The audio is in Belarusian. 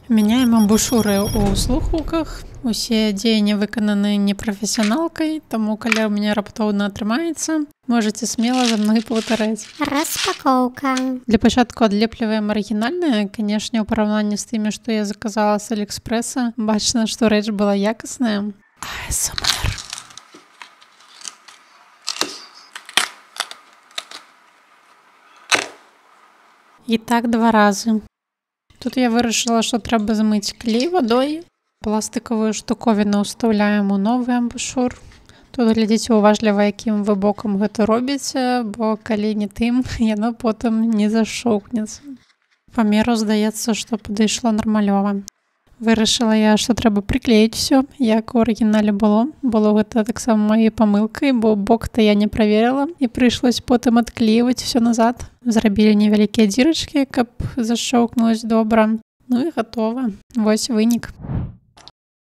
Мяняем амбушюры ў слухаўках. Усе дзеянні выкананы непрафесіяналкай, таму калі ў мяне раптоўна атрымаецца, можаце смела за мной паўтараць. Распакоўка. Для пачатку адлепліваем арыгінальнае. Канешне, у параўнанні з тымі, што я заказала з Аліэкспрэса, бачна, што рэч была якасная. АСМР. І так 2 разы. Тут я вырашыла, што трэба змыць клей вадой. Пластыкавую штуковіну ўстаўляем у новы амбушюр. Тут глядзіце уважліва, якім вы бокам гэта робіце, бо калі не тым, яно потым не зашоўкнецца. Па меру здаецца, што падышло нармалёва. Вырашыла я, што трэба прыклеіць усё, як у арыгінале было. Было гэта таксама маёй памылкай, бо бок-то я не праверыла і прыйшлось потым адклеіваць усё назад. Зрабілі невялікія дзірачкі, каб зашоўкнулось добра. Ну і гатова. Вось вынік.